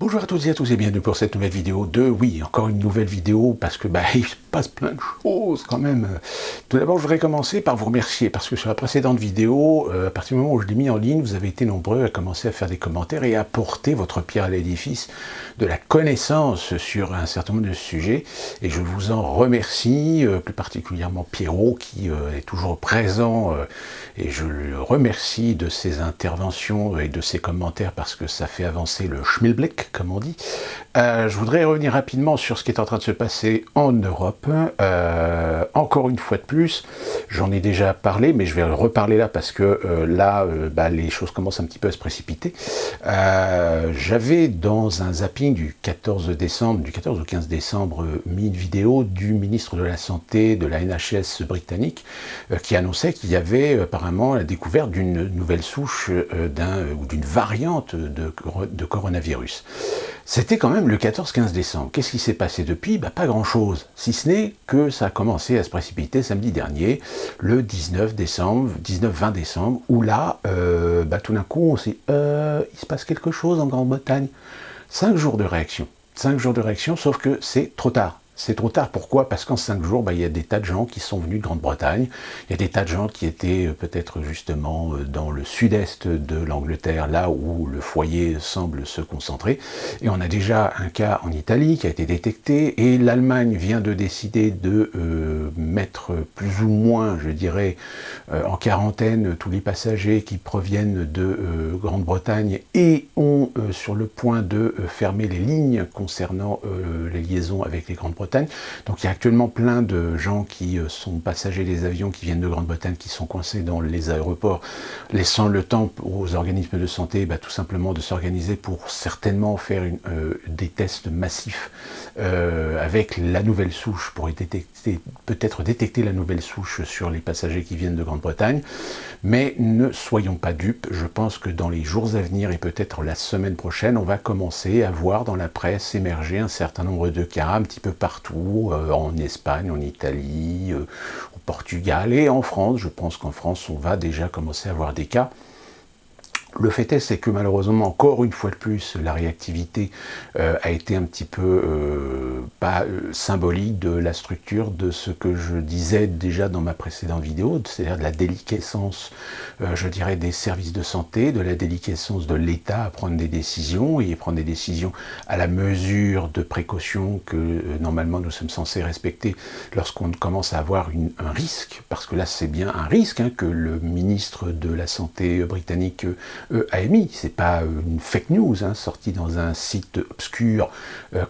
Bonjour à toutes et à tous et bienvenue pour cette nouvelle vidéo oui, encore une nouvelle vidéo parce que il se passe plein de choses quand même. Tout d'abord, je voudrais commencer par vous remercier parce que sur la précédente vidéo, à partir du moment où je l'ai mis en ligne, vous avez été nombreux à commencer à faire des commentaires et à apporter votre pierre à l'édifice de la connaissance sur un certain nombre de sujets et je vous en remercie, plus particulièrement Pierrot qui est toujours présent et je le remercie de ses interventions et de ses commentaires parce que ça fait avancer le schmilblick, comme on dit. Je voudrais revenir rapidement sur ce qui est en train de se passer en Europe. Encore une fois de plus, j'en ai déjà parlé, mais je vais reparler là parce que les choses commencent un petit peu à se précipiter. J'avais dans un zapping du 14 ou 15 décembre, mis une vidéo du ministre de la Santé de la NHS britannique qui annonçait qu'il y avait apparemment la découverte d'une nouvelle souche ou d'une variante de coronavirus. C'était quand même le 14-15 décembre. Qu'est-ce qui s'est passé depuis? Pas grand-chose, si ce n'est que ça a commencé à se précipiter samedi dernier, le 19 décembre, 19-20 décembre, où là, tout d'un coup, on s'est il se passe quelque chose en Grande-Bretagne. 5 jours de réaction. 5 jours de réaction, sauf que c'est trop tard. C'est trop tard, pourquoi? Parce qu'en 5 jours, il y a des tas de gens qui sont venus de Grande-Bretagne, il y a des tas de gens qui étaient peut-être justement dans le sud-est de l'Angleterre, là où le foyer semble se concentrer, et on a déjà un cas en Italie qui a été détecté, et l'Allemagne vient de décider de mettre plus ou moins, je dirais, en quarantaine tous les passagers qui proviennent de Grande-Bretagne et ont sur le point de fermer les lignes concernant les liaisons avec les Grande-Bretagne. Donc il y a actuellement plein de gens qui sont passagers des avions qui viennent de Grande-Bretagne qui sont coincés dans les aéroports, laissant le temps aux organismes de santé tout simplement de s'organiser pour certainement faire des tests massifs avec la nouvelle souche pour peut-être détecter la nouvelle souche sur les passagers qui viennent de Grande-Bretagne. Mais ne soyons pas dupes, je pense que dans les jours à venir et peut-être la semaine prochaine, on va commencer à voir dans la presse émerger un certain nombre de cas un petit peu partout, en Espagne, en Italie, au Portugal et en France. Je pense qu'en France, on va déjà commencer à voir des cas. Le fait est, c'est que malheureusement, encore une fois de plus, la réactivité a été un petit peu symbolique de la structure de ce que je disais déjà dans ma précédente vidéo, c'est-à-dire de la déliquescence, je dirais, des services de santé, de la déliquescence de l'État à prendre des décisions, et prendre des décisions à la mesure de précaution que normalement nous sommes censés respecter lorsqu'on commence à avoir un risque, parce que là c'est bien un risque que le ministre de la Santé britannique a émis. C'est pas une fake news sortie dans un site obscur,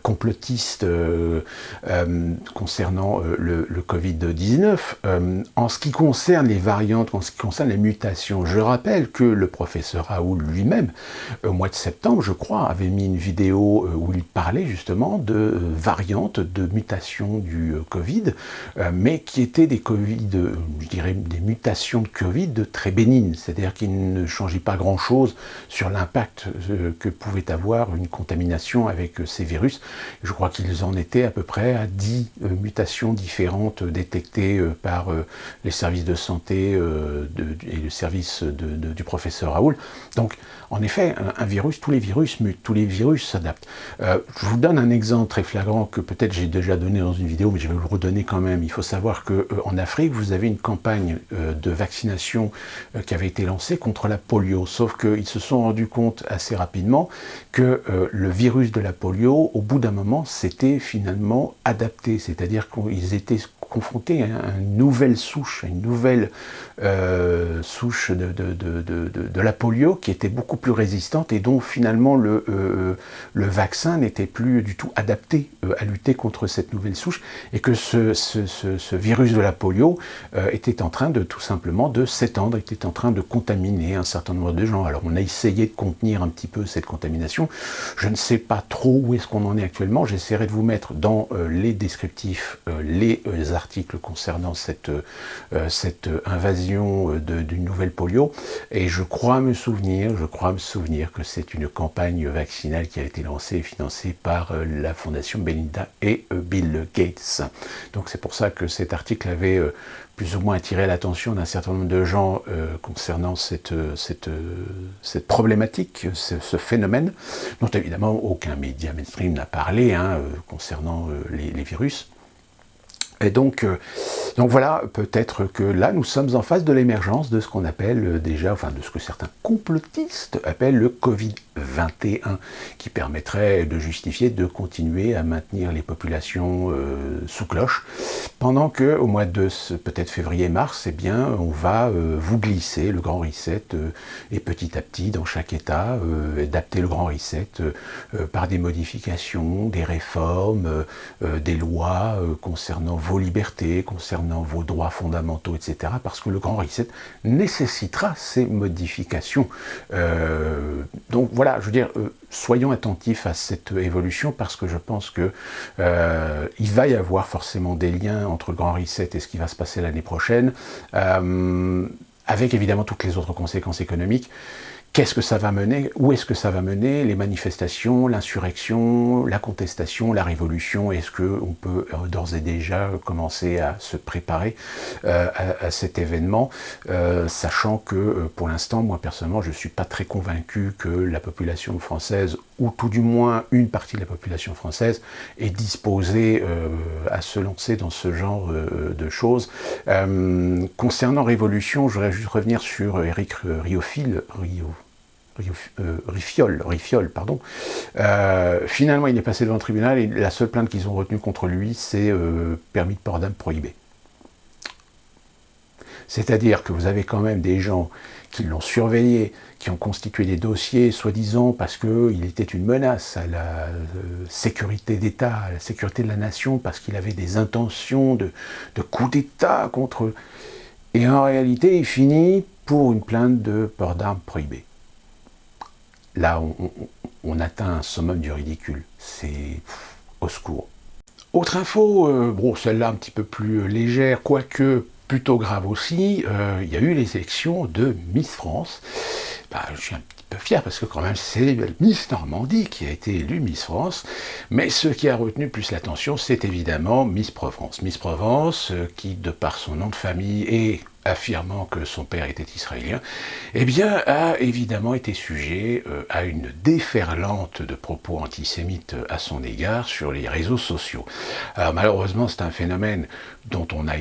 complotiste concernant le Covid-19. En ce qui concerne les variantes, en ce qui concerne les mutations, je rappelle que le professeur Raoul lui-même, au mois de septembre, je crois, avait mis une vidéo où il parlait justement de variantes, de mutations du Covid, mais qui étaient des Covid, je dirais des mutations de Covid très bénignes, c'est-à-dire qui ne changeaient pas grand-chose sur l'impact que pouvait avoir une contamination avec ces virus. Je crois qu'ils en étaient à peu près à 10 mutations différentes détectées par les services de santé et le service du professeur Raoul. Donc, en effet, un virus, tous les virus mutent, tous les virus s'adaptent. Je vous donne un exemple très flagrant que peut-être j'ai déjà donné dans une vidéo, mais je vais vous le redonner quand même. Il faut savoir qu'en Afrique, vous avez une campagne de vaccination qui avait été lancée contre la polio, sauf qu'ils se sont rendus compte assez rapidement que le virus de la polio, au bout d'un moment, s'était finalement adapté, c'est-à-dire qu'ils étaient confrontés à une nouvelle souche, souche de la polio qui était beaucoup plus résistante et dont finalement le vaccin n'était plus du tout adapté à lutter contre cette nouvelle souche et que ce virus de la polio était en train tout simplement de s'étendre, était en train de contaminer un certain nombre de gens. Alors on a essayé de contenir un petit peu cette contamination. Je ne sais pas trop où est-ce qu'on en est actuellement. J'essaierai de vous mettre dans les descriptifs les articles concernant cette invasion d'une nouvelle polio. Et je crois me souvenir que c'est une campagne vaccinale qui a été lancée et financée par la Fondation Melinda et Bill Gates. Donc c'est pour ça que cet article avait plus ou moins attiré l'attention d'un certain nombre de gens concernant cette problématique, ce phénomène, dont évidemment aucun média mainstream n'a parlé concernant les virus. Et donc voilà, peut-être que là, nous sommes en phase de l'émergence de ce qu'on appelle déjà, enfin de ce que certains complotistes appellent le Covid-21, qui permettrait de justifier de continuer à maintenir les populations sous cloche, pendant que au mois de peut-être février-mars, eh bien, on va vous glisser le grand reset et petit à petit, dans chaque État, adapter le grand reset par des modifications, des réformes, des lois concernant vos libertés, concernant vos droits fondamentaux, etc. Parce que le grand reset nécessitera ces modifications. Donc voilà, je veux dire, soyons attentifs à cette évolution parce que je pense que il va y avoir forcément des liens entre le grand reset et ce qui va se passer l'année prochaine, avec évidemment toutes les autres conséquences économiques. Qu'est-ce que ça va mener? Où est-ce que ça va mener? Les manifestations, l'insurrection, la contestation, la révolution? Est-ce qu'on peut d'ores et déjà commencer à se préparer à cet événement, sachant que pour l'instant, moi personnellement, je ne suis pas très convaincu que la population française, ou tout du moins une partie de la population française, est disposée à se lancer dans ce genre de choses. Concernant Révolution, je voudrais juste revenir sur Éric Riffiol, pardon. Finalement, il est passé devant le tribunal et la seule plainte qu'ils ont retenue contre lui, c'est permis de port d'armes prohibé. C'est-à-dire que vous avez quand même des gens qui l'ont surveillé, qui ont constitué des dossiers, soi-disant parce qu'il était une menace à la sécurité d'État, à la sécurité de la nation, parce qu'il avait des intentions de coup d'État contre eux. Et en réalité, il finit pour une plainte de port d'armes prohibé. Là, on atteint un summum du ridicule. C'est au secours. Autre info, bon, celle-là un petit peu plus légère, quoique plutôt grave aussi, il y a eu les élections de Miss France. Je suis un petit peu fier parce que quand même c'est Miss Normandie qui a été élue Miss France, mais ce qui a retenu plus l'attention, c'est évidemment Miss Provence. Miss Provence, qui de par son nom de famille et affirmant que son père était israélien, eh bien, a évidemment été sujet à une déferlante de propos antisémites à son égard sur les réseaux sociaux. Alors malheureusement, c'est un phénomène dont on a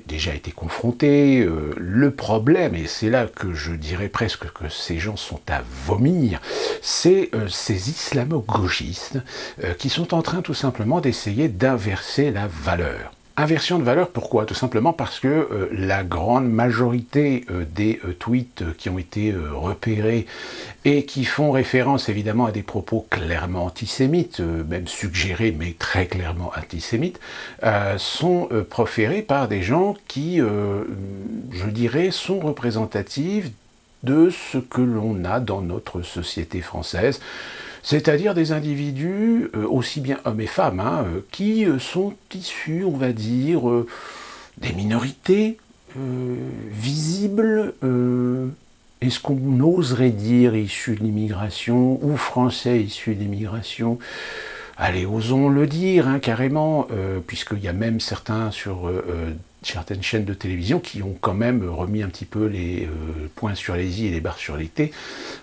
déjà été confronté. Le problème, et c'est là que je dirais presque que ces gens sont à vomir, c'est ces islamo-gauchistes qui sont en train tout simplement d'essayer d'inverser la valeur. Inversion de valeur, pourquoi? Tout simplement parce que la grande majorité des tweets qui ont été repérés et qui font référence évidemment à des propos clairement antisémites, même suggérés mais très clairement antisémites, sont proférés par des gens qui, je dirais, sont représentatifs de ce que l'on a dans notre société française, c'est-à-dire des individus, aussi bien hommes et femmes, qui sont issus, on va dire, des minorités visibles, est-ce qu'on oserait dire issus de l'immigration, ou français issus de l'immigration? Allez, osons le dire, carrément, puisqu'il y a même certains sur certaines chaînes de télévision qui ont quand même remis un petit peu les points sur les i et les barres sur les t,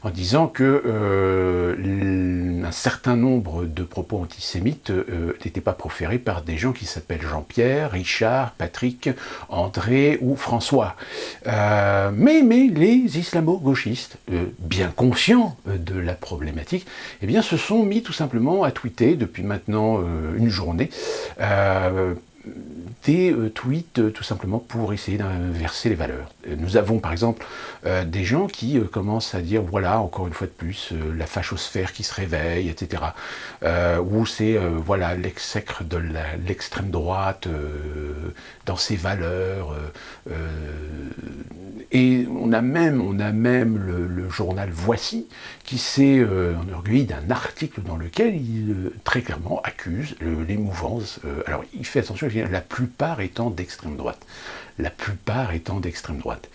en disant que un certain nombre de propos antisémites n'étaient pas proférés par des gens qui s'appellent Jean-Pierre, Richard, Patrick, André ou François. Mais les islamo-gauchistes, bien conscients de la problématique, eh bien, se sont mis tout simplement à tweeter depuis maintenant une journée des tweets tout simplement pour essayer d'inverser les valeurs. Nous avons par exemple des gens qui commencent à dire voilà, encore une fois de plus, la fachosphère qui se réveille, etc. Où c'est voilà, l'exècre de l'extrême droite dans ses valeurs. Et on a même le journal Voici qui s'est enorgueilli d'un article dans lequel il très clairement accuse les mouvances. Alors il fait attention, la plupart étant d'extrême droite. La plupart étant d'extrême droite.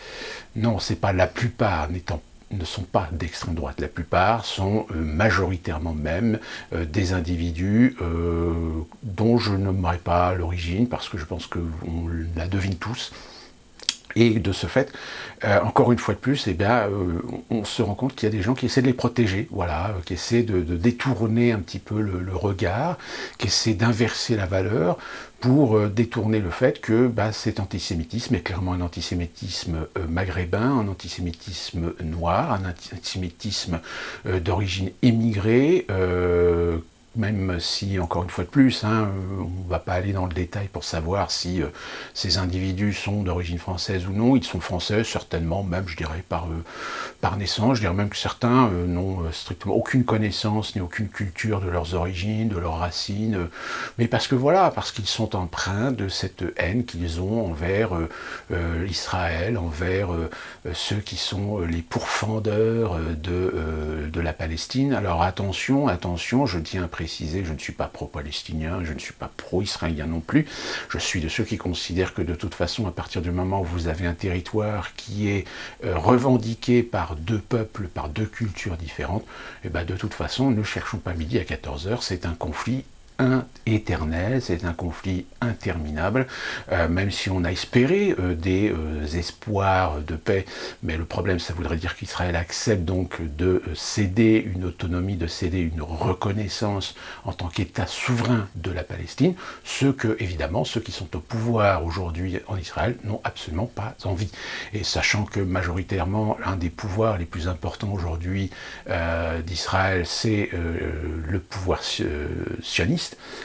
Non, c'est pas la plupart ne sont pas d'extrême droite. La plupart sont majoritairement même des individus dont je nommerai pas l'origine parce que je pense qu'on la devine tous. Et de ce fait, encore une fois de plus, eh bien, on se rend compte qu'il y a des gens qui essaient de les protéger, voilà, qui essaient de détourner un petit peu le regard, qui essaient d'inverser la valeur pour détourner le fait que bah, cet antisémitisme est clairement un antisémitisme maghrébin, un antisémitisme noir, un antisémitisme d'origine émigrée, même si, encore une fois de plus, hein, on ne va pas aller dans le détail pour savoir si ces individus sont d'origine française ou non. Ils sont français, certainement, même, je dirais, par naissance. Je dirais même que certains n'ont strictement aucune connaissance ni aucune culture de leurs origines, de leurs racines. Mais parce que voilà, parce qu'ils sont empreints de cette haine qu'ils ont envers Israël, envers ceux qui sont les pourfendeurs de la Palestine. Alors attention, attention, je tiens à préciser, je ne suis pas pro-palestinien, je ne suis pas pro-israélien non plus. Je suis de ceux qui considèrent que de toute façon, à partir du moment où vous avez un territoire qui est revendiqué par deux peuples, par deux cultures différentes, et ben de toute façon, ne cherchons pas midi à 14 h, c'est un conflit éternel, c'est un conflit interminable, même si on a espéré des espoirs de paix, mais le problème, ça voudrait dire qu'Israël accepte donc de céder une autonomie, de céder une reconnaissance en tant qu'État souverain de la Palestine, ce que, évidemment, ceux qui sont au pouvoir aujourd'hui en Israël n'ont absolument pas envie. Et sachant que majoritairement, l'un des pouvoirs les plus importants aujourd'hui d'Israël, c'est le pouvoir sioniste.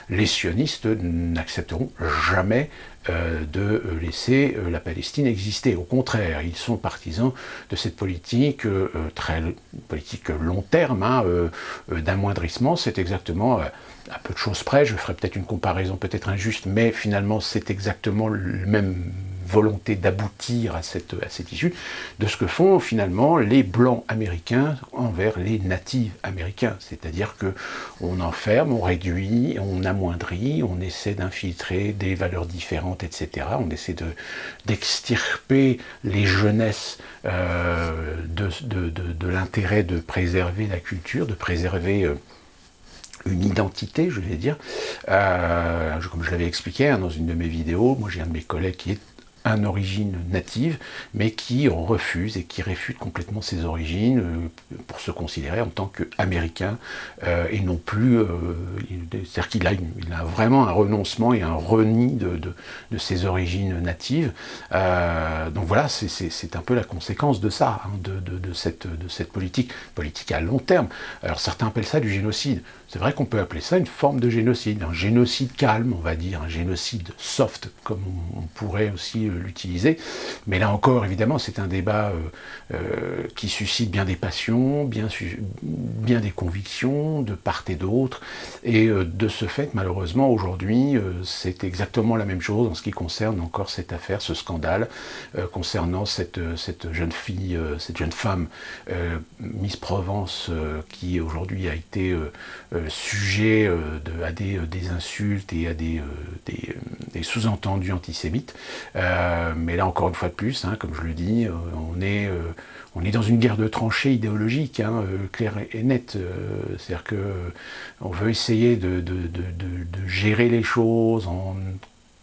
Les sionistes n'accepteront jamais de laisser la Palestine exister. Au contraire, ils sont partisans de cette politique politique long terme, hein, d'amoindrissement. C'est exactement, à peu de choses près, je ferai peut-être une comparaison peut-être injuste, mais finalement c'est exactement le même volonté d'aboutir à cette issue, de ce que font finalement les blancs américains envers les natifs américains. C'est-à-dire qu'on enferme, on réduit, on amoindrit, on essaie d'infiltrer des valeurs différentes, etc. On essaie d'extirper les jeunesses de l'intérêt de préserver la culture, de préserver une identité, je vais dire. Comme je l'avais expliqué hein, dans une de mes vidéos, moi j'ai un de mes collègues qui est une origine native, mais qui refuse et qui réfute complètement ses origines pour se considérer en tant qu'américain et non plus... c'est-à-dire qu'il a vraiment un renoncement et un reni de ses origines natives. Donc voilà, c'est un peu la conséquence de ça, hein, de cette politique à long terme. Alors certains appellent ça du génocide. C'est vrai qu'on peut appeler ça une forme de génocide, un génocide calme, on va dire, un génocide soft, comme on pourrait aussi l'utiliser. Mais là encore, évidemment, c'est un débat qui suscite bien des passions, bien des convictions, de part et d'autre. Et de ce fait, malheureusement, aujourd'hui, c'est exactement la même chose en ce qui concerne encore cette affaire, ce scandale, concernant cette jeune fille, cette jeune femme, Miss Provence, qui aujourd'hui a été sujet à des insultes et à des sous-entendus antisémites. Mais là, encore une fois de plus, hein, comme je le dis, on est dans une guerre de tranchées idéologique, hein, claire et nette. C'est-à-dire qu'on veut essayer de gérer les choses en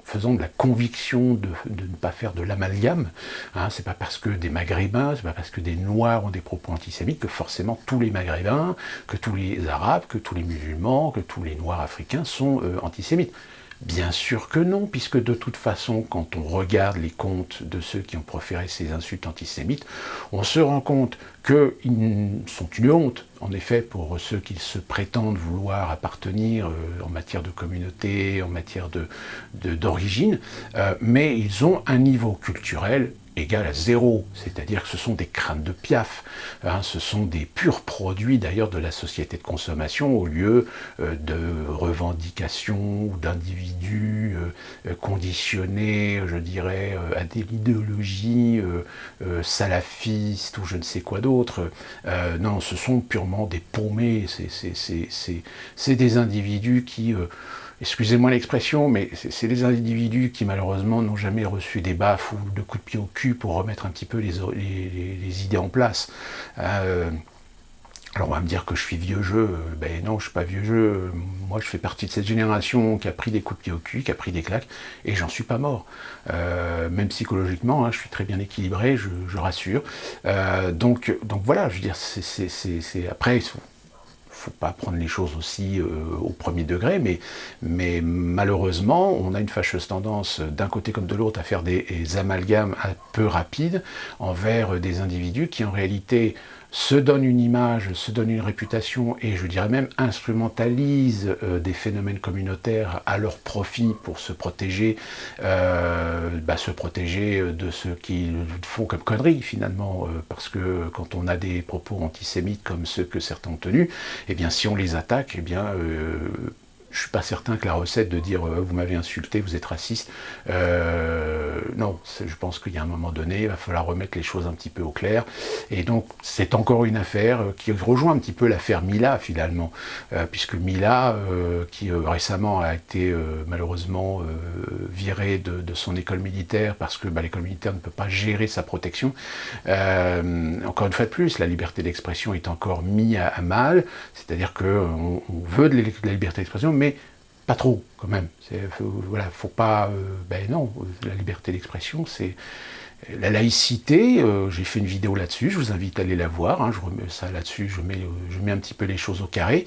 faisant de la conviction de ne pas faire de l'amalgame. Hein, c'est pas parce que des Maghrébins, c'est pas parce que des Noirs ont des propos antisémites que forcément tous les Maghrébins, que tous les Arabes, que tous les musulmans, que tous les Noirs africains sont antisémites. Bien sûr que non, puisque de toute façon, quand on regarde les comptes de ceux qui ont proféré ces insultes antisémites, on se rend compte qu'ils sont une honte, en effet, pour ceux qui se prétendent vouloir appartenir en matière de communauté, en matière d'origine, mais ils ont un niveau culturel égal à zéro, c'est-à-dire que ce sont des crânes de piaf, hein, ce sont des purs produits d'ailleurs de la société de consommation au lieu de revendications ou d'individus conditionnés, je dirais, à des idéologies salafistes ou je ne sais quoi d'autre. Non, ce sont purement des paumés, c'est des individus qui... excusez-moi l'expression, mais c'est des individus qui malheureusement n'ont jamais reçu des baffes ou de coups de pied au cul pour remettre un petit peu les idées en place. Alors on va me dire que je suis vieux jeu, ben non, je suis pas vieux jeu, moi je fais partie de cette génération qui a pris des coups de pied au cul, qui a pris des claques, et j'en suis pas mort. Même psychologiquement, hein, je suis très bien équilibré, je rassure. Donc voilà, je veux dire, après, il faut pas prendre les choses aussi au premier degré, mais malheureusement, on a une fâcheuse tendance d'un côté comme de l'autre à faire des amalgames un peu rapides envers des individus qui en réalité se donnent une image, se donnent une réputation et je dirais même instrumentalisent des phénomènes communautaires à leur profit pour se protéger de ceux qui font comme conneries finalement, parce que quand on a des propos antisémites comme ceux que certains ont tenus, eh bien si on les attaque, eh bien je suis pas certain que la recette de dire vous m'avez insulté, vous êtes raciste, non, je pense qu'il y a un moment donné, il va falloir remettre les choses un petit peu au clair. Et donc c'est encore une affaire qui rejoint un petit peu l'affaire Mila finalement, puisque Mila, qui récemment a été malheureusement virée de son école militaire parce que l'école militaire ne peut pas gérer sa protection. Encore une fois de plus, la liberté d'expression est encore mise à mal, c'est-à-dire qu'on veut de la liberté d'expression, mais pas trop, quand même. Voilà, faut pas... non, la liberté d'expression, c'est... La laïcité, j'ai fait une vidéo là-dessus, je vous invite à aller la voir, hein, je remets ça là-dessus, je mets un petit peu les choses au carré.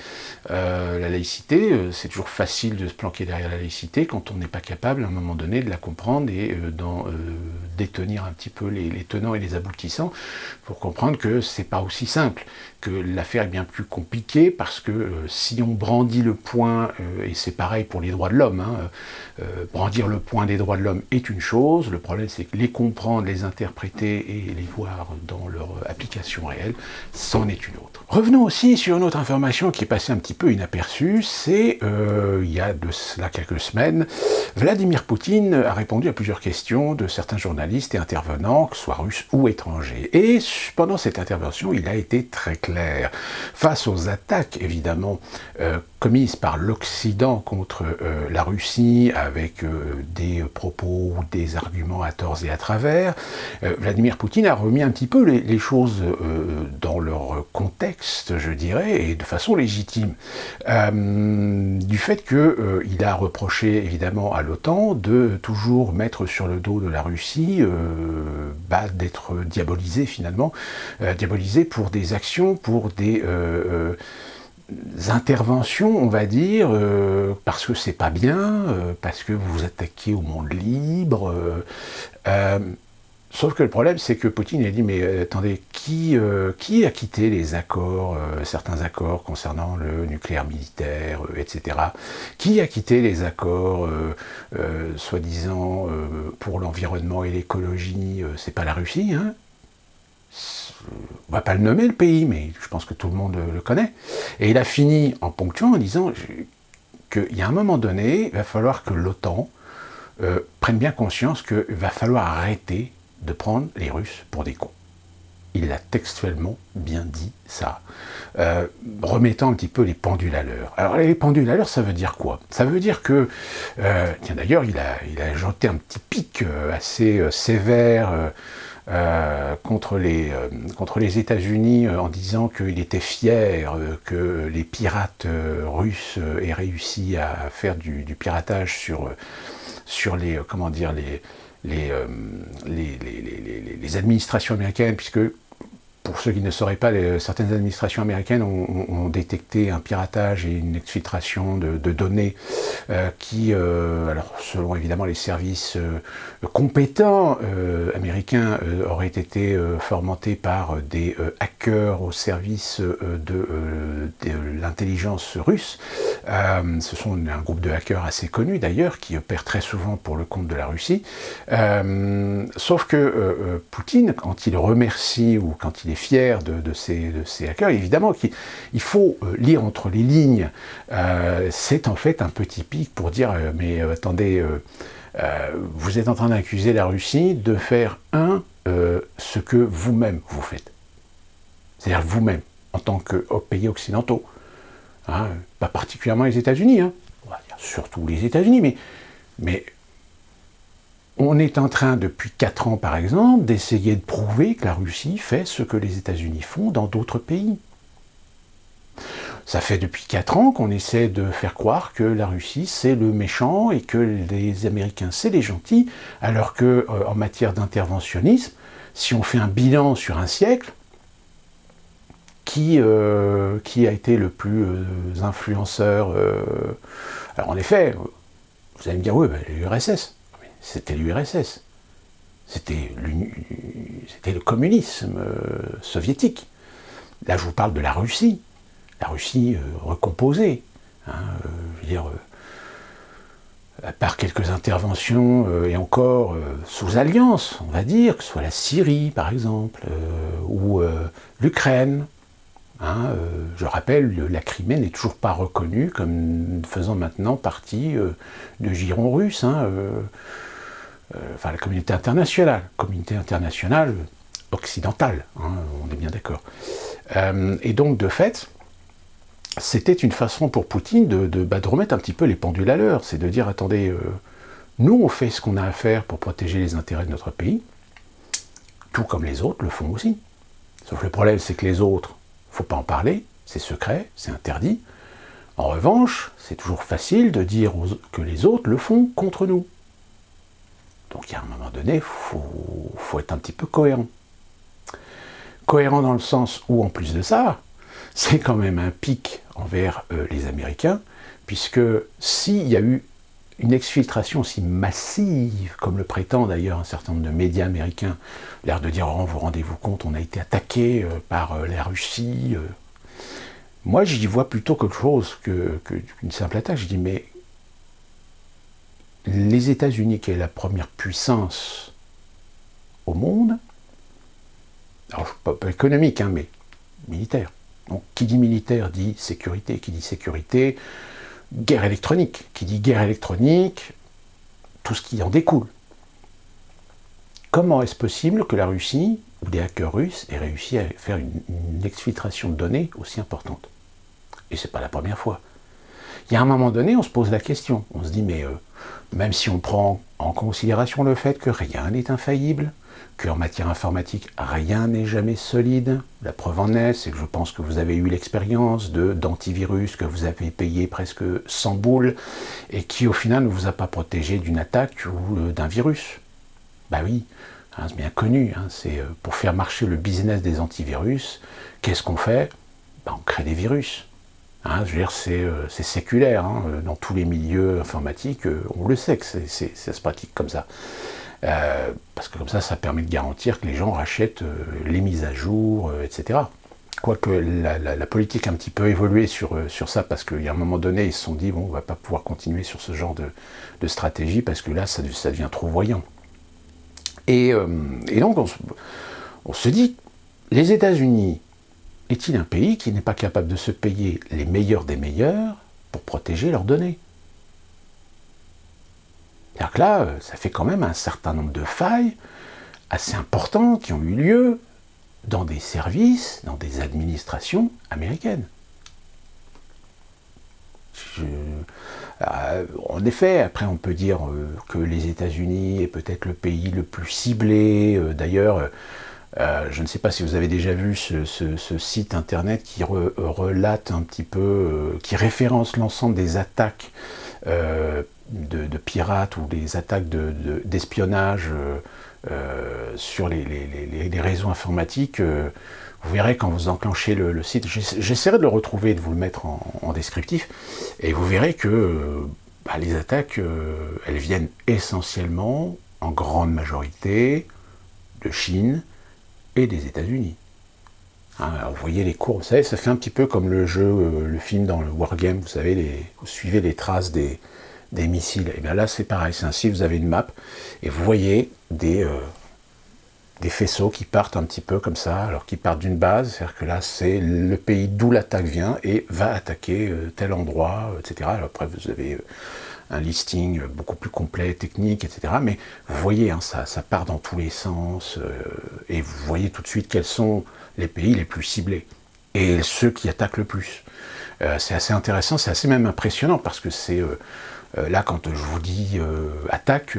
La laïcité, c'est toujours facile de se planquer derrière la laïcité quand on n'est pas capable, à un moment donné, de la comprendre et d'en détenir un petit peu les tenants et les aboutissants, pour comprendre que c'est pas aussi simple, que l'affaire est bien plus compliquée, parce que si on brandit le poing, et c'est pareil pour les droits de l'homme, hein, brandir le poing des droits de l'homme est une chose, le problème c'est que les comprendre, les interpréter et les voir dans leur application réelle, c'en est une autre. Revenons aussi sur une autre information qui est passée un petit peu inaperçue, c'est il y a de cela quelques semaines, Vladimir Poutine a répondu à plusieurs questions de certains journalistes et intervenants, que ce soit russes ou étrangers. Et pendant cette intervention, il a été très clair. Face aux attaques, évidemment, commises par l'Occident contre la Russie, avec des propos ou des arguments à tort et à travers, Vladimir Poutine a remis un petit peu les choses dans leur contexte, je dirais, et de façon légitime. Du fait qu'il a reproché évidemment à l'OTAN de toujours mettre sur le dos de la Russie, d'être diabolisé finalement, diabolisé pour des actions, pour des interventions, on va dire, parce que c'est pas bien, parce que vous vous attaquez au monde libre. Sauf que le problème, c'est que Poutine a dit, mais attendez, qui a quitté les accords, certains accords concernant le nucléaire militaire, etc. Qui a quitté les accords, soi-disant, pour l'environnement et l'écologie? C'est pas la Russie, hein? On va pas le nommer le pays, mais je pense que tout le monde le connaît. Et il a fini en ponctuant en disant qu'il y a un moment donné, il va falloir que l'OTAN prenne bien conscience qu'il va falloir arrêter de prendre les Russes pour des cons. Il a textuellement bien dit ça, remettant un petit peu les pendules à l'heure. Alors les pendules à l'heure, ça veut dire quoi? Ça veut dire que, tiens d'ailleurs, il a jeté un petit pic assez sévère contre les États-Unis en disant qu'il était fier que les pirates russes aient réussi à faire du piratage sur les, comment dire, les administrations américaines, puisque, pour ceux qui ne sauraient pas, certaines administrations américaines ont détecté un piratage et une exfiltration de données qui, alors selon évidemment les services compétents américains, auraient été fomentés par des hackers au service de l'intelligence russe. Ce sont un groupe de hackers assez connus d'ailleurs, qui opèrent très souvent pour le compte de la Russie. Sauf que Poutine, quand il remercie ou quand il est fier de ces hackers, évidemment qu'il faut lire entre les lignes. C'est en fait un petit pic pour dire mais attendez, vous êtes en train d'accuser la Russie de faire ce que vous-même vous faites. C'est-à-dire vous-même, en tant que pays occidentaux. Hein, pas particulièrement les États-Unis, hein, on va dire surtout les États-Unis, mais on est en train, depuis 4 ans par exemple, d'essayer de prouver que la Russie fait ce que les États-Unis font dans d'autres pays. Ça fait depuis 4 ans qu'on essaie de faire croire que la Russie c'est le méchant et que les Américains c'est les gentils, alors que en matière d'interventionnisme, si on fait un bilan sur un siècle, qui a été le plus influenceur alors en effet, vous allez me dire, oui, ben, l'URSS. C'était l'URSS. C'était le communisme soviétique. Là, je vous parle de la Russie recomposée. Hein, je veux dire, à part quelques interventions, et encore sous alliance, on va dire, que ce soit la Syrie, par exemple, ou l'Ukraine. Hein, je rappelle, la Crimée n'est toujours pas reconnue comme faisant maintenant partie de giron russe. Hein, enfin, la communauté internationale occidentale, hein, on est bien d'accord. Et donc, de fait, c'était une façon pour Poutine de remettre un petit peu les pendules à l'heure, c'est de dire, attendez, nous on fait ce qu'on a à faire pour protéger les intérêts de notre pays, tout comme les autres le font aussi. Sauf le problème, c'est que les autres, il ne faut pas en parler, c'est secret, c'est interdit. En revanche, c'est toujours facile de dire que les autres le font contre nous. Donc, il y a un moment donné, il faut être un petit peu cohérent. Cohérent dans le sens où, en plus de ça, c'est quand même un pic envers les Américains, puisque s'il y a eu une exfiltration si massive, comme le prétend d'ailleurs un certain nombre de médias américains, l'air de dire, oh, vous rendez-vous compte, on a été attaqué par la Russie. Moi, j'y vois plutôt quelque chose qu'une simple attaque. Je dis, mais les États-Unis, qui est la première puissance au monde, alors pas économique, hein, mais militaire. Donc, qui dit militaire dit sécurité, qui dit sécurité, guerre électronique, qui dit guerre électronique, tout ce qui en découle. Comment est-ce possible que la Russie, ou des hackers russes, aient réussi à faire une exfiltration de données aussi importante? Et c'est pas la première fois. Il y a un moment donné, on se pose la question, on se dit, mais même si on prend en considération le fait que rien n'est infaillible, qu'en matière informatique, rien n'est jamais solide. La preuve en est, c'est que je pense que vous avez eu l'expérience d'antivirus que vous avez payé presque 100 boules et qui au final ne vous a pas protégé d'une attaque ou d'un virus. Bah oui, hein, c'est bien connu, hein, c'est pour faire marcher le business des antivirus, qu'est-ce qu'on fait? Bah, on crée des virus. Hein, je veux dire, c'est séculaire, hein, dans tous les milieux informatiques, on le sait que ça se pratique comme ça. Parce que comme ça permet de garantir que les gens rachètent les mises à jour, etc. Quoique la politique a un petit peu évolué sur ça, parce qu'il y a un moment donné, ils se sont dit, bon, on ne va pas pouvoir continuer sur ce genre de stratégie, parce que là, ça devient trop voyant. Et donc, on se dit, les États-Unis, est-il un pays qui n'est pas capable de se payer les meilleurs des meilleurs pour protéger leurs données? C'est-à-dire que là, ça fait quand même un certain nombre de failles assez importantes qui ont eu lieu dans des services, dans des administrations américaines. En effet, après on peut dire que les États-Unis est peut-être le pays le plus ciblé. D'ailleurs, je ne sais pas si vous avez déjà vu ce site internet qui relate un petit peu, qui référence l'ensemble des attaques de pirates ou des attaques d'espionnage sur les réseaux informatiques. Vous verrez quand vous enclenchez le site, j'essaierai de le retrouver et de vous le mettre en descriptif, et vous verrez que les attaques, elles viennent essentiellement, en grande majorité, de Chine et des États-Unis. Hein, alors vous voyez les courbes, vous savez, ça fait un petit peu comme le jeu, le film dans le Wargame, vous savez, vous suivez les traces des missiles. Et bien là, c'est pareil, c'est ainsi, vous avez une map, et vous voyez des faisceaux qui partent un petit peu comme ça, alors qui partent d'une base, c'est-à-dire que là, c'est le pays d'où l'attaque vient, et va attaquer tel endroit, etc. Alors après, vous avez un listing beaucoup plus complet, technique, etc. Mais vous voyez, hein, ça part dans tous les sens, et vous voyez tout de suite quels sont les pays les plus ciblés, et ceux qui attaquent le plus. C'est assez intéressant, c'est assez même impressionnant, parce que c'est... là, quand je vous dis attaque,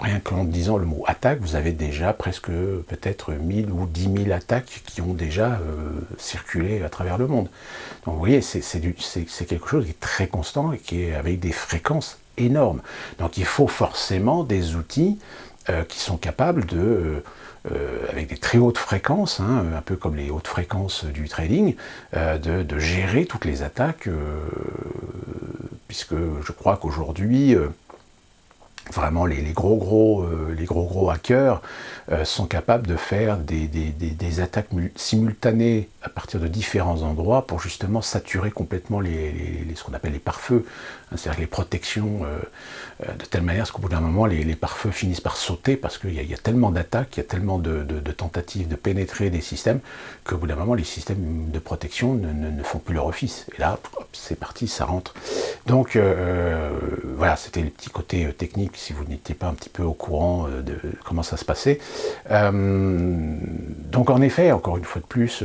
rien qu'en disant le mot attaque, vous avez déjà presque peut-être 1000 ou 10 000 attaques qui ont déjà circulé à travers le monde. Donc vous voyez, c'est quelque chose qui est très constant et qui est avec des fréquences énormes. Donc il faut forcément des outils qui sont capables de... avec des très hautes fréquences, hein, un peu comme les hautes fréquences du trading, de gérer toutes les attaques, puisque je crois qu'aujourd'hui, vraiment les gros hackers sont capables de faire des attaques simultanées à partir de différents endroits pour justement saturer complètement ce qu'on appelle les pare-feux, hein, c'est-à-dire les protections, de telle manière qu'au bout d'un moment les pare-feux finissent par sauter parce qu'il y a tellement d'attaques, il y a tellement de tentatives de pénétrer des systèmes qu'au bout d'un moment les systèmes de protection ne font plus leur office. Et là, c'est parti, ça rentre. Donc voilà, c'était le petit côté technique si vous n'étiez pas un petit peu au courant de comment ça se passait. Donc en effet, encore une fois de plus,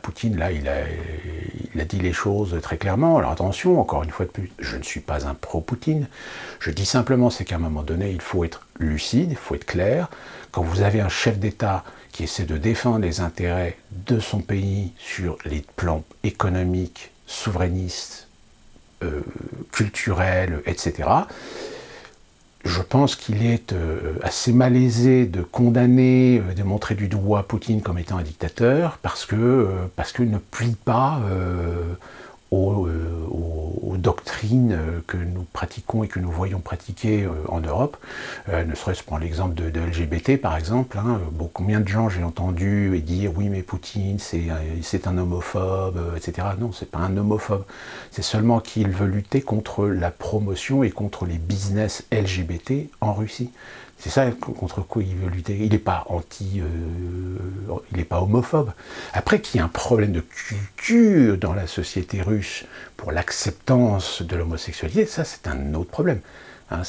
Poutine, là, il a dit les choses très clairement. Alors attention, encore une fois de plus, je ne suis pas un pro-Poutine. Je dis simplement, c'est qu'à un moment donné, il faut être lucide, il faut être clair. Quand vous avez un chef d'État qui essaie de défendre les intérêts de son pays sur les plans économiques, souverainistes, culturels, etc., je pense qu'il est assez malaisé de condamner, de montrer du doigt Poutine comme étant un dictateur, parce qu'il ne plie pas aux doctrines que nous pratiquons et que nous voyons pratiquer en Europe. Ne serait-ce pour l'exemple de LGBT par exemple, hein. Combien de gens j'ai entendu dire oui mais Poutine c'est un homophobe, etc. Non, c'est pas un homophobe, c'est seulement qu'il veut lutter contre la promotion et contre les business LGBT en Russie. C'est ça contre quoi il veut lutter. Il n'est pas il n'est pas homophobe. Après qu'il y ait un problème de culture dans la société russe pour l'acceptance de l'homosexualité, ça c'est un autre problème. Hein,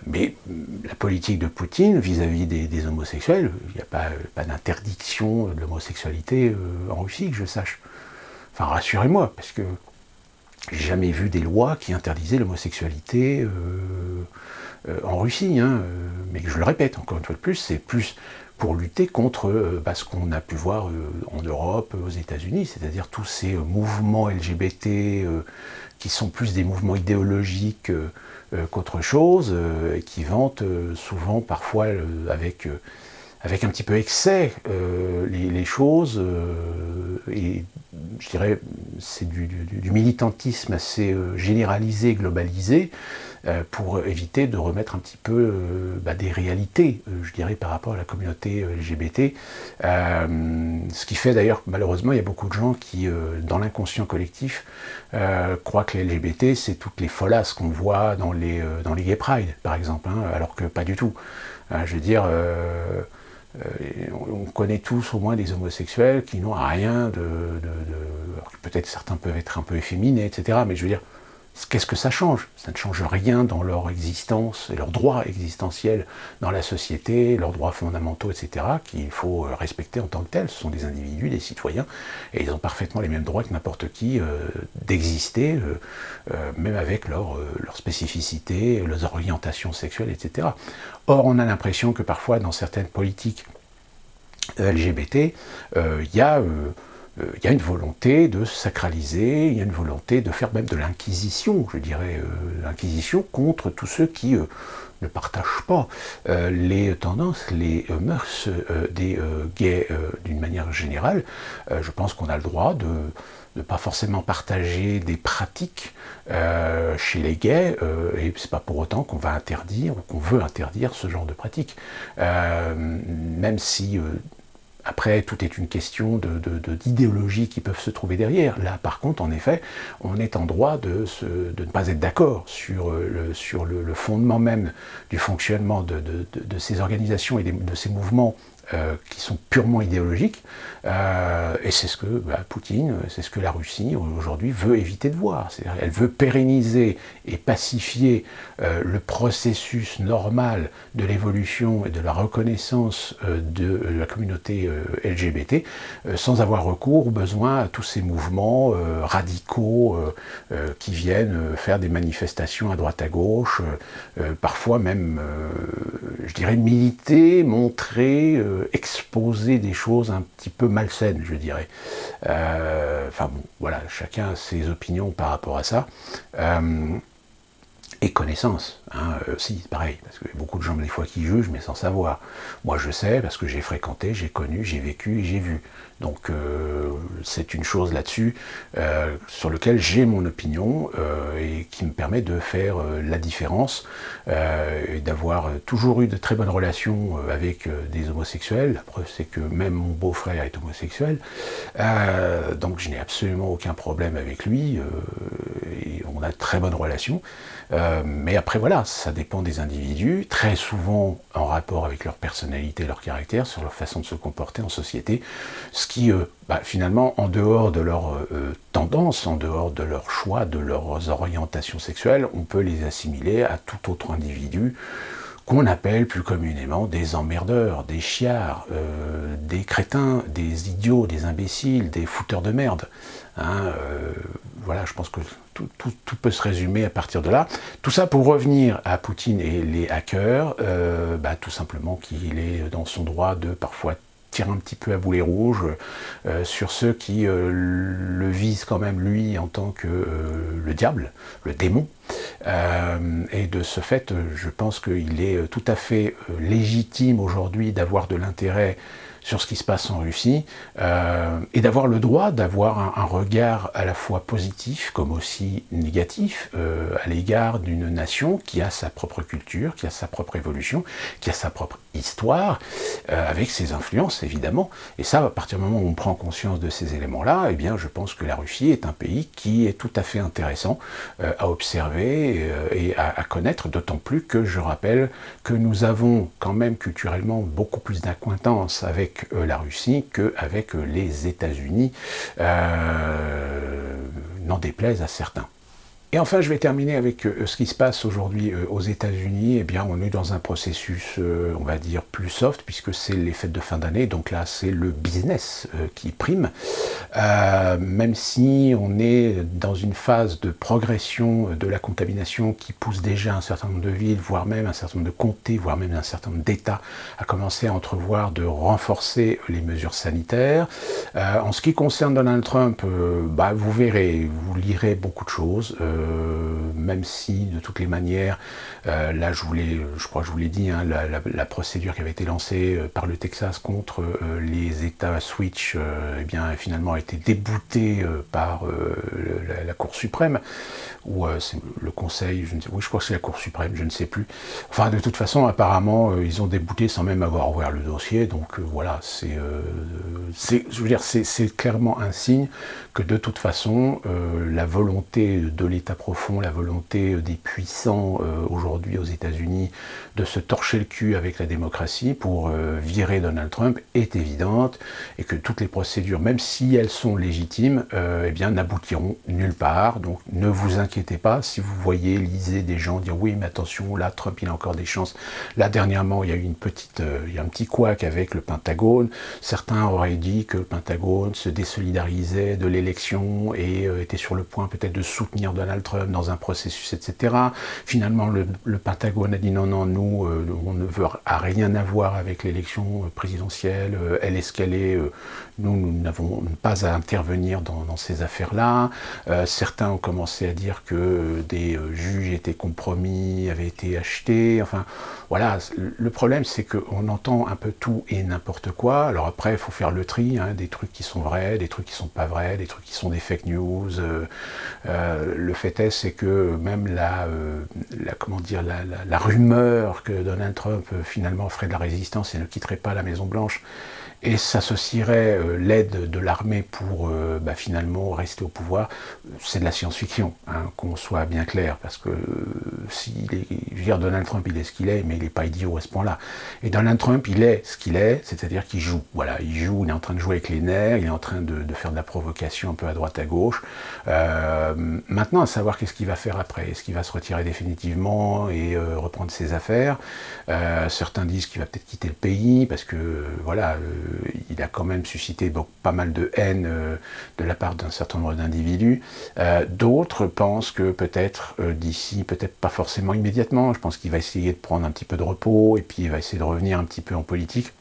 mais la politique de Poutine vis-à-vis des homosexuels, il n'y a pas d'interdiction de l'homosexualité en Russie, que je sache. Enfin, rassurez-moi, parce que j'ai jamais vu des lois qui interdisaient l'homosexualité en Russie, hein, mais je le répète encore une fois de plus, c'est plus pour lutter contre ce qu'on a pu voir en Europe, aux États-Unis, c'est-à-dire tous ces mouvements LGBT qui sont plus des mouvements idéologiques qu'autre chose, et qui vantent souvent, parfois avec un petit peu excès les choses, et je dirais c'est du militantisme assez généralisé, globalisé, pour éviter de remettre un petit peu des réalités, je dirais, par rapport à la communauté LGBT. Ce qui fait d'ailleurs, malheureusement, il y a beaucoup de gens qui, dans l'inconscient collectif, croient que les LGBT, c'est toutes les folasses qu'on voit dans les gay pride, par exemple, hein, alors que pas du tout. Je veux dire... on connaît tous au moins des homosexuels qui n'ont rien peut-être certains peuvent être un peu efféminés, etc. Mais je veux dire, qu'est-ce que ça change? Ça ne change rien dans leur existence et leurs droits existentiels dans la société, leurs droits fondamentaux, etc., qu'il faut respecter en tant que tels. Ce sont des individus, des citoyens, et ils ont parfaitement les mêmes droits que n'importe qui d'exister, même avec leurs spécificités, leurs orientations sexuelles, etc. Or, on a l'impression que parfois, dans certaines politiques LGBT, il y a une volonté de sacraliser, il y a une volonté de faire même de l'inquisition, je dirais, l'inquisition contre tous ceux qui ne partagent pas les tendances, les mœurs des gays d'une manière générale. Je pense qu'on a le droit de ne pas forcément partager des pratiques chez les gays, et c'est pas pour autant qu'on va interdire ou qu'on veut interdire ce genre de pratiques. Même si après, tout est une question d'idéologie qui peuvent se trouver derrière. Là, par contre, en effet, on est en droit de ne pas être d'accord sur le fondement même du fonctionnement de ces organisations et de ces mouvements qui sont purement idéologiques, et c'est ce que Poutine, c'est ce que la Russie aujourd'hui veut éviter de voir. C'est-à-dire, elle veut pérenniser et pacifier le processus normal de l'évolution et de la reconnaissance de la communauté LGBT, sans avoir recours ou besoin à tous ces mouvements radicaux qui viennent faire des manifestations à droite à gauche, parfois même, je dirais, militer, montrer, exposer des choses un petit peu malsaines, je dirais. Enfin bon, voilà, chacun a ses opinions par rapport à ça. Et connaissance, hein, si, pareil, parce que beaucoup de gens des fois qui jugent, mais sans savoir. Moi je sais, parce que j'ai fréquenté, j'ai connu, j'ai vécu et j'ai vu. Donc c'est une chose là-dessus sur laquelle j'ai mon opinion et qui me permet de faire la différence et d'avoir toujours eu de très bonnes relations avec des homosexuels. La preuve c'est que même mon beau-frère est homosexuel, donc je n'ai absolument aucun problème avec lui et on a de très bonnes relations. Mais après voilà, ça dépend des individus, très souvent en rapport avec leur personnalité, leur caractère, sur leur façon de se comporter en société, ce qui finalement, en dehors de leur tendance, en dehors de leur choix, de leurs orientations sexuelles, on peut les assimiler à tout autre individu qu'on appelle plus communément des emmerdeurs, des chiards, des crétins, des idiots, des imbéciles, des fouteurs de merde. Hein, voilà, je pense que tout peut se résumer à partir de là. Tout ça pour revenir à Poutine et les hackers, tout simplement qu'il est dans son droit de parfois tirer un petit peu à boulet rouge sur ceux qui le visent quand même lui en tant que le diable, le démon. Et de ce fait, je pense qu'il est tout à fait légitime aujourd'hui d'avoir de l'intérêt sur ce qui se passe en Russie, et d'avoir le droit d'avoir un regard à la fois positif comme aussi négatif à l'égard d'une nation qui a sa propre culture, qui a sa propre évolution, qui a sa propre histoire, avec ses influences évidemment. Et ça, à partir du moment où on prend conscience de ces éléments-là, eh bien je pense que la Russie est un pays qui est tout à fait intéressant à observer et à connaître, d'autant plus que je rappelle que nous avons quand même culturellement beaucoup plus d'acquaintance avec la Russie qu'avec les États-Unis, n'en déplaise à certains. Et enfin, je vais terminer avec ce qui se passe aujourd'hui aux États-Unis. Eh bien, on est dans un processus, on va dire, plus soft, puisque c'est les fêtes de fin d'année. Donc là, c'est le business qui prime. Même si on est dans une phase de progression de la contamination qui pousse déjà un certain nombre de villes, voire même un certain nombre de comtés, voire même un certain nombre d'États à commencer à entrevoir de renforcer les mesures sanitaires. En ce qui concerne Donald Trump, vous verrez, vous lirez beaucoup de choses. Même si de toutes les manières, là je crois que je vous l'ai dit, hein, la procédure qui avait été lancée par le Texas contre les États Switch, eh bien finalement a été déboutée par la Cour suprême, ou c'est le Conseil, oui je crois que c'est la Cour suprême, je ne sais plus. Enfin de toute façon apparemment ils ont débouté sans même avoir ouvert le dossier, donc voilà, je veux dire c'est clairement un signe que de toute façon la volonté de l'État profond, la volonté des puissants aujourd'hui aux États-Unis de se torcher le cul avec la démocratie pour virer Donald Trump est évidente, et que toutes les procédures, même si elles sont légitimes, eh bien n'aboutiront nulle part. Donc ne vous inquiétez pas si vous voyez, lisez des gens dire oui mais attention, là Trump il a encore des chances. Là dernièrement il y a eu il y a un petit couac avec le Pentagone. Certains auraient dit que le Pentagone se désolidarisait de l'élection et était sur le point peut-être de soutenir Donald Trump dans un processus, etc. Finalement, le Pentagone a dit non, nous, on ne veut rien avoir avec l'élection présidentielle, elle est ce qu'elle est, nous n'avons pas à intervenir dans ces affaires-là. Certains ont commencé à dire que des juges étaient compromis, avaient été achetés, enfin, voilà, le problème c'est qu'on entend un peu tout et n'importe quoi. Alors après, il faut faire le tri, hein, des trucs qui sont vrais, des trucs qui sont pas vrais, des trucs qui sont des fake news. Le fait est, c'est que même la rumeur que Donald Trump finalement ferait de la résistance et ne quitterait pas la Maison-Blanche et s'associerait l'aide de l'armée pour finalement rester au pouvoir, c'est de la science-fiction, hein, qu'on soit bien clair, parce que je veux dire, Donald Trump, il est ce qu'il est, mais il n'est pas idiot à ce point-là. Et Donald Trump, il est ce qu'il est, c'est-à-dire qu'il joue. Voilà, il joue, il est en train de jouer avec les nerfs, il est en train de faire de la provocation un peu à droite, à gauche. Maintenant, à savoir qu'est-ce qu'il va faire après. Est-ce qu'il va se retirer définitivement et reprendre ses affaires? Certains disent qu'il va peut-être quitter le pays, parce que, voilà, il a quand même suscité donc, pas mal de haine de la part d'un certain nombre d'individus. D'autres pensent que peut-être d'ici, peut-être pas forcément immédiatement, je pense qu'il va essayer de prendre un petit peu de repos, et puis il va essayer de revenir un petit peu en politique.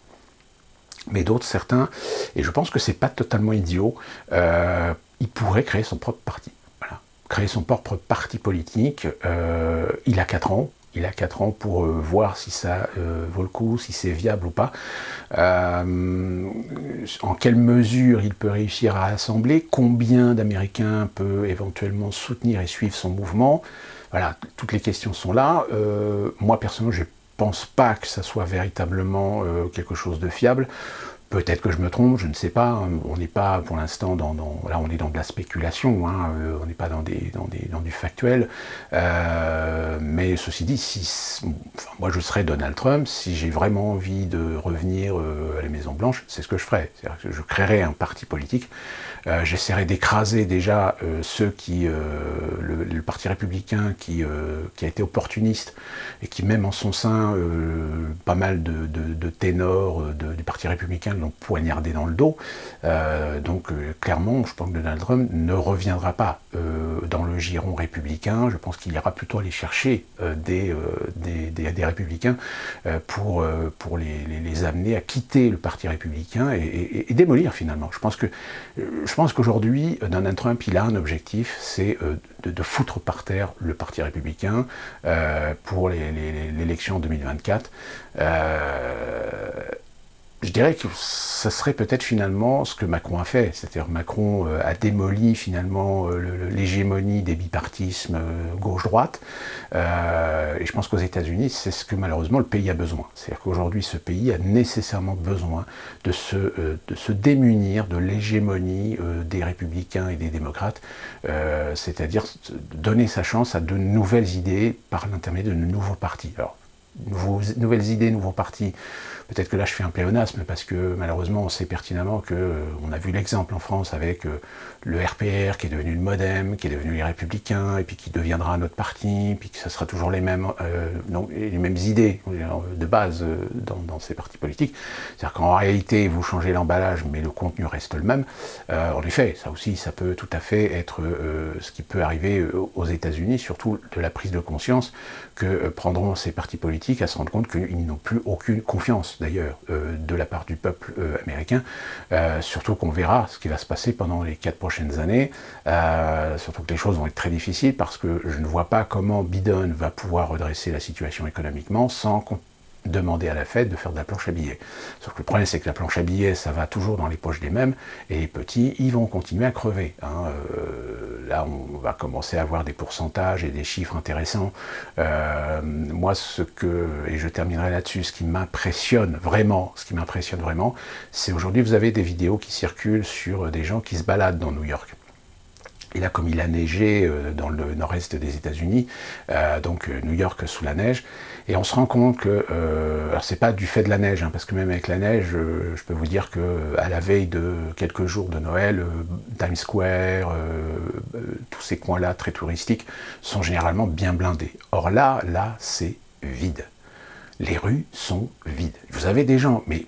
Mais d'autres, certains, et je pense que c'est pas totalement idiot, il pourrait créer son propre parti. Voilà. Créer son propre parti politique. Il a 4 ans. Il a 4 ans pour voir si ça vaut le coup, si c'est viable ou pas. En quelle mesure il peut réussir à assembler, combien d'Américains peut éventuellement soutenir et suivre son mouvement. Voilà, toutes les questions sont là. Moi, personnellement, je ne pense pas que ça soit véritablement quelque chose de fiable. Peut-être que je me trompe, je ne sais pas. On n'est pas pour l'instant là, on est dans de la spéculation. Hein, on n'est pas dans du factuel. Mais ceci dit, moi je serais Donald Trump, si j'ai vraiment envie de revenir à la Maison Blanche, c'est ce que je ferais. C'est-à-dire que je créerais un parti politique. J'essaierai d'écraser déjà ceux qui, le Parti républicain qui a été opportuniste et qui même en son sein, pas mal de ténors du Parti républicain l'ont poignardé dans le dos. Donc clairement, je pense que Donald Trump ne reviendra pas dans le giron républicain. Je pense qu'il ira plutôt aller chercher des républicains pour les amener à quitter le Parti républicain et démolir finalement. Je pense qu'aujourd'hui, Donald Trump, il a un objectif, c'est de foutre par terre le Parti républicain pour l'élection 2024. Je dirais que ça serait peut-être finalement ce que Macron a fait, c'est-à-dire Macron a démoli finalement l'hégémonie des bipartismes gauche-droite, et je pense qu'aux États-Unis, c'est ce que malheureusement le pays a besoin. C'est-à-dire qu'aujourd'hui, ce pays a nécessairement besoin de se démunir de l'hégémonie des républicains et des démocrates, c'est-à-dire donner sa chance à de nouvelles idées par l'intermédiaire de nouveaux partis. Alors, nouvelles idées, nouveaux partis. Peut-être que là je fais un pléonasme parce que malheureusement on sait pertinemment qu'on a vu l'exemple en France avec le RPR qui est devenu le MoDem, qui est devenu les Républicains et puis qui deviendra notre parti, puis que ce sera toujours les mêmes idées de base dans ces partis politiques. C'est-à-dire qu'en réalité vous changez l'emballage mais le contenu reste le même. En effet, ça aussi ça peut tout à fait être ce qui peut arriver aux États-Unis, surtout de la prise de conscience que prendront ces partis politiques à se rendre compte qu'ils n'ont plus aucune confiance d'ailleurs de la part du peuple américain, surtout qu'on verra ce qui va se passer pendant les 4 prochaines années, surtout que les choses vont être très difficiles parce que je ne vois pas comment Biden va pouvoir redresser la situation économiquement sans demander à la Fed de faire de la planche à billets. Sauf que le problème c'est que la planche à billets ça va toujours dans les poches des mêmes et les petits ils vont continuer à crever. Hein. Là on va commencer à avoir des pourcentages et des chiffres intéressants. Moi et je terminerai là-dessus, ce qui m'impressionne vraiment, c'est aujourd'hui vous avez des vidéos qui circulent sur des gens qui se baladent dans New York. Et là, comme il a neigé dans le nord-est des États-Unis, donc New York sous la neige, et on se rend compte que, alors c'est pas du fait de la neige, hein, parce que même avec la neige, je peux vous dire que à la veille de quelques jours de Noël, Times Square, tous ces coins-là très touristiques sont généralement bien blindés. Or là, c'est vide. Les rues sont vides. Vous avez des gens, mais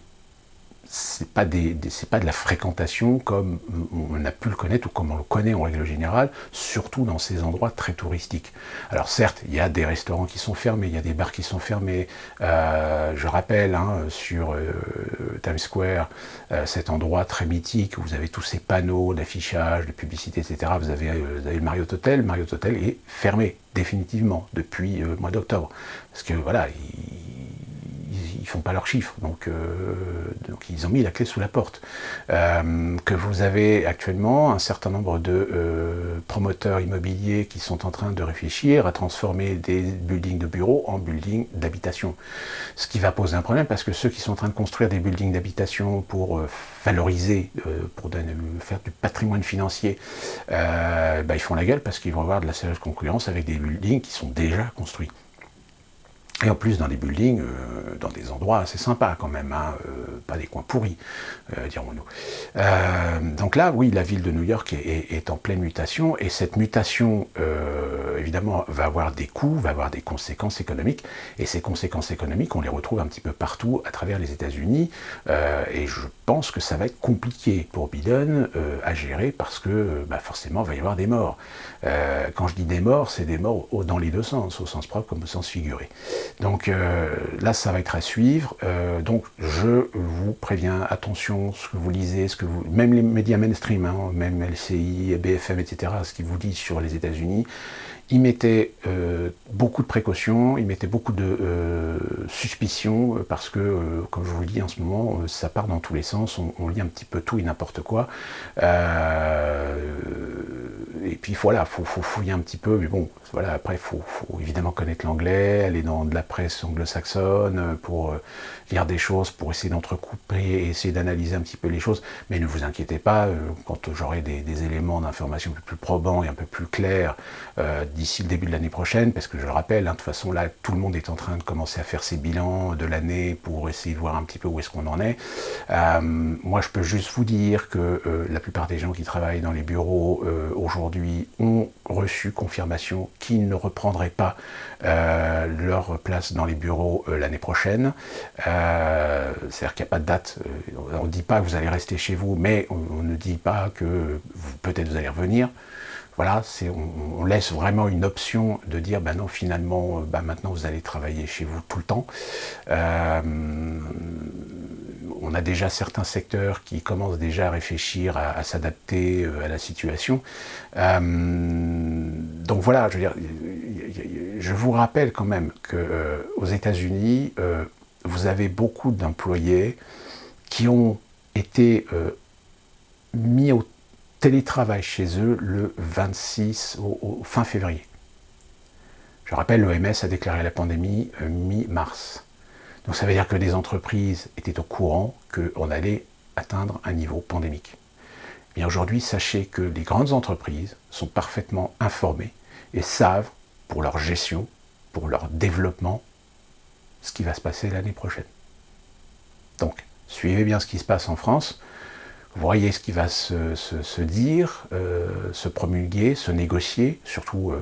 c'est pas de la fréquentation comme on a pu le connaître ou comme on le connaît en règle générale, surtout dans ces endroits très touristiques. Alors certes, il y a des restaurants qui sont fermés, il y a des bars qui sont fermés. Je rappelle sur Times Square, cet endroit très mythique où vous avez tous ces panneaux d'affichage, de publicité, etc. Vous avez le Marriott Hotel. Le Marriott Hotel est fermé définitivement depuis le mois d'octobre, parce que voilà, ils ils font pas leurs chiffres, donc ils ont mis la clé sous la porte. Que vous avez actuellement un certain nombre de promoteurs immobiliers qui sont en train de réfléchir à transformer des buildings de bureaux en buildings d'habitation. Ce qui va poser un problème parce que ceux qui sont en train de construire des buildings d'habitation pour valoriser, pour faire du patrimoine financier, ils font la gueule parce qu'ils vont avoir de la sérieuse concurrence avec des buildings qui sont déjà construits. Et en plus dans des buildings, dans des endroits assez sympas quand même, hein, pas des coins pourris, dirons-nous. Donc là, oui, la ville de New York est en pleine mutation, et cette mutation, évidemment, va avoir des coûts, va avoir des conséquences économiques, et ces conséquences économiques, on les retrouve un petit peu partout à travers les États-Unis, et je pense que ça va être compliqué pour Biden à gérer, parce que forcément, il va y avoir des morts. Quand je dis des morts, c'est des morts dans les deux sens, au sens propre comme au sens figuré. Donc là, ça va être à suivre. Donc je vous préviens, attention, ce que vous lisez, même les médias mainstream, hein, même LCI, BFM, etc., ce qu'ils vous disent sur les États-Unis, ils mettaient beaucoup de précautions, ils mettaient beaucoup de suspicions, parce que, comme je vous le dis en ce moment, ça part dans tous les sens, on lit un petit peu tout et n'importe quoi. Et puis voilà, faut fouiller un petit peu, mais bon, voilà, après, il faut évidemment connaître l'anglais, aller dans de la presse anglo-saxonne pour lire des choses, pour essayer d'entrecouper et essayer d'analyser un petit peu les choses, mais ne vous inquiétez pas, quand j'aurai des éléments d'information un peu plus probants et un peu plus clairs d'ici le début de l'année prochaine, parce que je le rappelle, hein, de toute façon là, tout le monde est en train de commencer à faire ses bilans de l'année pour essayer de voir un petit peu où est-ce qu'on en est. Moi, je peux juste vous dire que la plupart des gens qui travaillent dans les bureaux aujourd'hui ont reçu confirmation qu'ils ne reprendraient pas leur place dans les bureaux l'année prochaine. C'est-à-dire qu'il n'y a pas de date. On ne dit pas que vous allez rester chez vous, mais on ne dit pas que peut-être vous allez revenir. Voilà, on laisse vraiment une option de dire, non, finalement, maintenant vous allez travailler chez vous tout le temps. On a déjà certains secteurs qui commencent déjà à réfléchir à s'adapter à la situation. Donc voilà, je veux dire, je vous rappelle quand même qu'aux États-Unis, vous avez beaucoup d'employés qui ont été mis au télétravail chez eux le 26 au fin février. Je rappelle, l'OMS a déclaré la pandémie mi-mars. Donc ça veut dire que des entreprises étaient au courant qu'on allait atteindre un niveau pandémique. Bien aujourd'hui, sachez que les grandes entreprises sont parfaitement informées et savent, pour leur gestion, pour leur développement, ce qui va se passer l'année prochaine. Donc, suivez bien ce qui se passe en France. Voyez ce qui va se dire, se promulguer, se négocier, surtout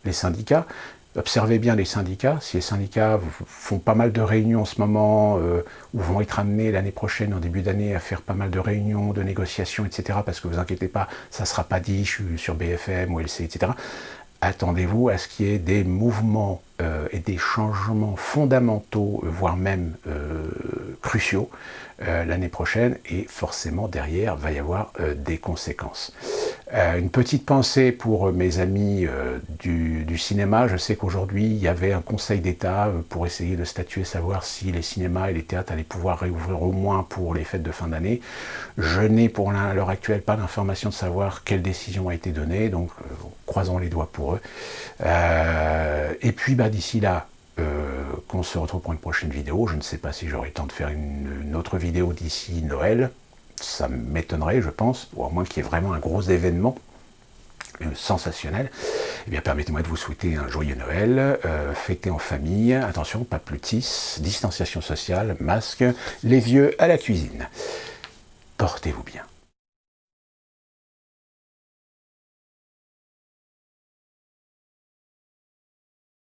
les syndicats. Observez bien les syndicats. Si les syndicats font pas mal de réunions en ce moment, ou vont être amenés l'année prochaine, en début d'année, à faire pas mal de réunions, de négociations, etc., parce que vous inquiétez pas, ça ne sera pas dit sur BFM ou LCI, etc., attendez-vous à ce qu'il y ait des mouvements et des changements fondamentaux, voire même cruciaux, l'année prochaine, et forcément derrière va y avoir des conséquences. Une petite pensée pour mes amis du cinéma. Je sais qu'aujourd'hui il y avait un conseil d'État pour essayer de statuer, savoir si les cinémas et les théâtres allaient pouvoir réouvrir au moins pour les fêtes de fin d'année. Je n'ai pour l'heure actuelle pas d'information de savoir quelle décision a été donnée, donc croisons les doigts pour eux. Et puis d'ici là, qu'on se retrouve pour une prochaine vidéo. Je ne sais pas si j'aurai le temps de faire une autre vidéo d'ici Noël. Ça m'étonnerait, je pense, ou à moins qu'il y ait vraiment un gros événement sensationnel. Eh bien, permettez-moi de vous souhaiter un joyeux Noël, fêtez en famille, attention, pas plus de 6, distanciation sociale, masque, les vieux à la cuisine. Portez-vous bien.